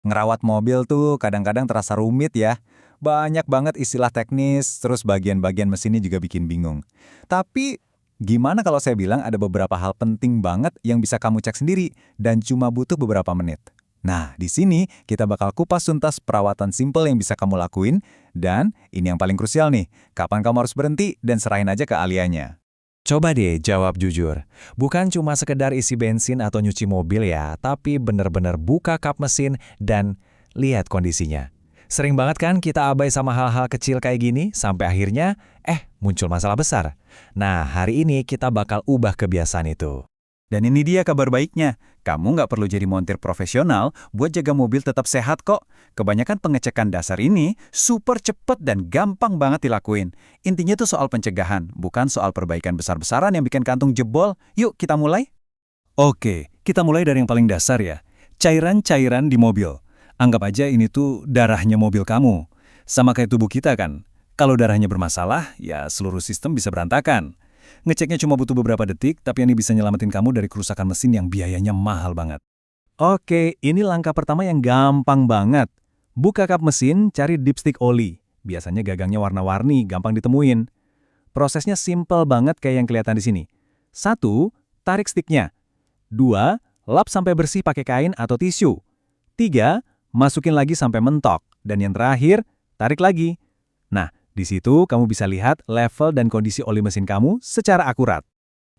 Ngerawat mobil tuh kadang-kadang terasa rumit ya. Banyak banget istilah teknis, terus bagian-bagian mesinnya juga bikin bingung. Tapi gimana kalau saya bilang ada beberapa hal penting banget yang bisa kamu cek sendiri dan cuma butuh beberapa menit? Nah, di sini kita bakal kupas tuntas perawatan simpel yang bisa kamu lakuin, dan ini yang paling krusial nih, kapan kamu harus berhenti dan serahin aja ke ahliannya. Coba deh jawab jujur. Bukan cuma sekedar isi bensin atau nyuci mobil ya, tapi bener-bener buka kap mesin dan lihat kondisinya. Sering banget kan kita abai sama hal-hal kecil kayak gini, sampai akhirnya, muncul masalah besar. Nah, hari ini kita bakal ubah kebiasaan itu. Dan ini dia kabar baiknya, kamu nggak perlu jadi montir profesional buat jaga mobil tetap sehat kok. Kebanyakan pengecekan dasar ini super cepet dan gampang banget dilakuin. Intinya tuh soal pencegahan, bukan soal perbaikan besar-besaran yang bikin kantung jebol. Yuk kita mulai. Oke, kita mulai dari yang paling dasar ya. Cairan-cairan di mobil. Anggap aja ini tuh darahnya mobil kamu. Sama kayak tubuh kita kan. Kalau darahnya bermasalah, ya seluruh sistem bisa berantakan. Ngeceknya cuma butuh beberapa detik, tapi ini bisa nyelamatin kamu dari kerusakan mesin yang biayanya mahal banget. Oke, ini langkah pertama yang gampang banget. Buka kap mesin, cari dipstick oli. Biasanya gagangnya warna-warni, gampang ditemuin. Prosesnya simple banget kayak yang kelihatan di sini. 1. Tarik sticknya. 2. Lap sampai bersih pakai kain atau tisu. 3. Masukin lagi sampai mentok. Dan yang terakhir, tarik lagi. Nah, di situ kamu bisa lihat level dan kondisi oli mesin kamu secara akurat.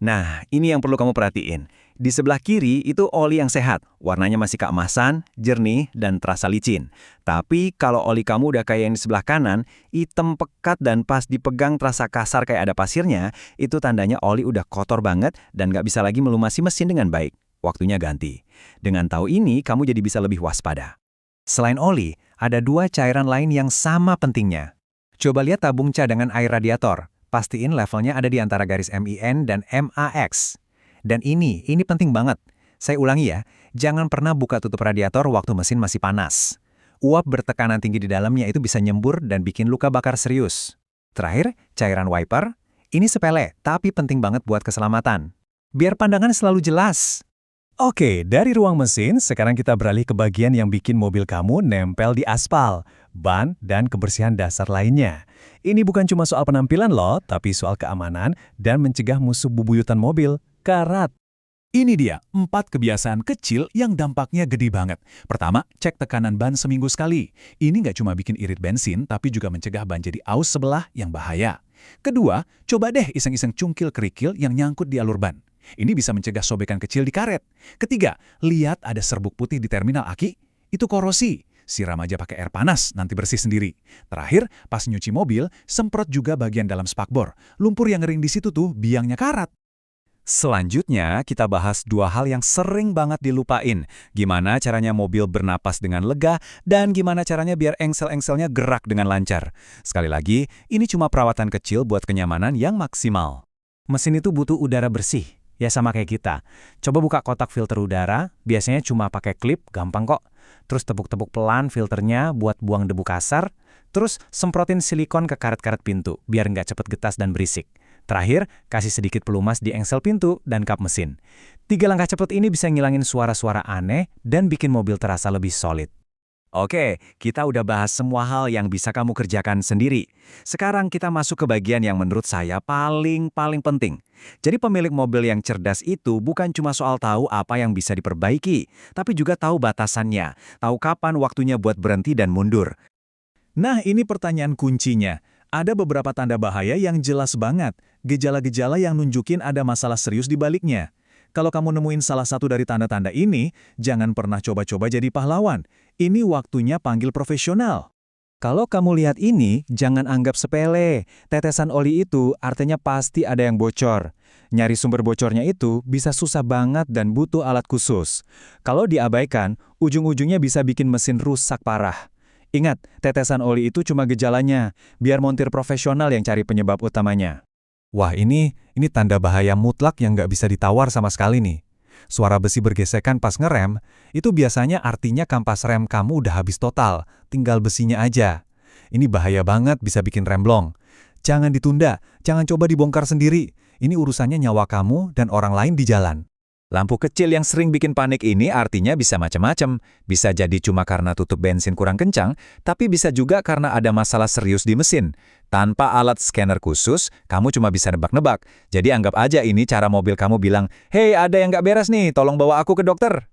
Nah, ini yang perlu kamu perhatiin. Di sebelah kiri itu oli yang sehat, warnanya masih keemasan, jernih, dan terasa licin. Tapi kalau oli kamu udah kayak yang di sebelah kanan, hitam pekat dan pas dipegang terasa kasar kayak ada pasirnya, itu tandanya oli udah kotor banget dan nggak bisa lagi melumasi mesin dengan baik. Waktunya ganti. Dengan tahu ini, kamu jadi bisa lebih waspada. Selain oli, ada 2 cairan lain yang sama pentingnya. Coba lihat tabung cadangan air radiator. Pastiin levelnya ada di antara garis MIN dan MAX. Dan ini penting banget. Saya ulangi ya, jangan pernah buka tutup radiator waktu mesin masih panas. Uap bertekanan tinggi di dalamnya itu bisa nyembur dan bikin luka bakar serius. Terakhir, cairan wiper. Ini sepele, tapi penting banget buat keselamatan. Biar pandangan selalu jelas. Oke, dari ruang mesin, sekarang kita beralih ke bagian yang bikin mobil kamu nempel di aspal, ban, dan kebersihan dasar lainnya. Ini bukan cuma soal penampilan loh, tapi soal keamanan dan mencegah musuh bubuyutan mobil, karat. Ini dia, 4 kebiasaan kecil yang dampaknya gede banget. Pertama, cek tekanan ban seminggu sekali. Ini nggak cuma bikin irit bensin, tapi juga mencegah ban jadi aus sebelah yang bahaya. Kedua, coba deh iseng-iseng cungkil kerikil yang nyangkut di alur ban. Ini bisa mencegah sobekan kecil di karet. Ketiga, lihat ada serbuk putih di terminal aki. Itu korosi. Siram aja pakai air panas, nanti bersih sendiri. Terakhir, pas nyuci mobil, semprot juga bagian dalam spakbor. Lumpur yang ngering di situ tuh biangnya karat. Selanjutnya, kita bahas 2 hal yang sering banget dilupain. Gimana caranya mobil bernapas dengan lega, dan gimana caranya biar engsel-engselnya gerak dengan lancar. Sekali lagi, ini cuma perawatan kecil buat kenyamanan yang maksimal. Mesin itu butuh udara bersih. Ya sama kayak kita. Coba buka kotak filter udara, biasanya cuma pakai klip, gampang kok. Terus tepuk-tepuk pelan filternya buat buang debu kasar. Terus semprotin silikon ke karet-karet pintu, biar nggak cepet getas dan berisik. Terakhir, kasih sedikit pelumas di engsel pintu dan kap mesin. 3 langkah cepet ini bisa ngilangin suara-suara aneh dan bikin mobil terasa lebih solid. Oke, kita udah bahas semua hal yang bisa kamu kerjakan sendiri. Sekarang kita masuk ke bagian yang menurut saya paling penting. Jadi pemilik mobil yang cerdas itu bukan cuma soal tahu apa yang bisa diperbaiki, tapi juga tahu batasannya, tahu kapan waktunya buat berhenti dan mundur. Nah, ini pertanyaan kuncinya. Ada beberapa tanda bahaya yang jelas banget, gejala-gejala yang nunjukin ada masalah serius di baliknya. Kalau kamu nemuin salah satu dari tanda-tanda ini, jangan pernah coba-coba jadi pahlawan. Ini waktunya panggil profesional. Kalau kamu lihat ini, jangan anggap sepele. Tetesan oli itu artinya pasti ada yang bocor. Nyari sumber bocornya itu bisa susah banget dan butuh alat khusus. Kalau diabaikan, ujung-ujungnya bisa bikin mesin rusak parah. Ingat, tetesan oli itu cuma gejalanya. Biar montir profesional yang cari penyebab utamanya. Wah, ini tanda bahaya mutlak yang nggak bisa ditawar sama sekali nih. Suara besi bergesekan pas ngerem, itu biasanya artinya kampas rem kamu udah habis total, tinggal besinya aja. Ini bahaya banget, bisa bikin remblong. Jangan ditunda, jangan coba dibongkar sendiri. Ini urusannya nyawa kamu dan orang lain di jalan. Lampu kecil yang sering bikin panik ini artinya bisa macam-macam. Bisa jadi cuma karena tutup bensin kurang kencang, tapi bisa juga karena ada masalah serius di mesin. Tanpa alat scanner khusus, kamu cuma bisa nebak-nebak. Jadi anggap aja ini cara mobil kamu bilang, "Hei, ada yang nggak beres nih, tolong bawa aku ke dokter."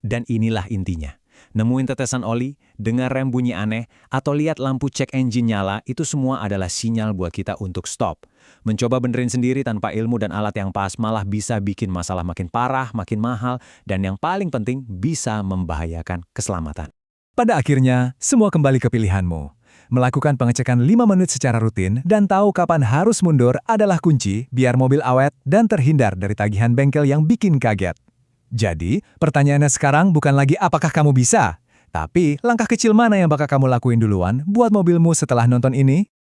Dan inilah intinya. Nemuin tetesan oli, dengar rem bunyi aneh, atau lihat lampu cek engine nyala, itu semua adalah sinyal buat kita untuk stop. Mencoba benerin sendiri tanpa ilmu dan alat yang pas malah bisa bikin masalah makin parah, makin mahal, dan yang paling penting bisa membahayakan keselamatan. Pada akhirnya, semua kembali ke pilihanmu. Melakukan pengecekan 5 menit secara rutin dan tahu kapan harus mundur adalah kunci biar mobil awet dan terhindar dari tagihan bengkel yang bikin kaget. Jadi, pertanyaannya sekarang bukan lagi apakah kamu bisa, tapi langkah kecil mana yang bakal kamu lakuin duluan buat mobilmu setelah nonton ini?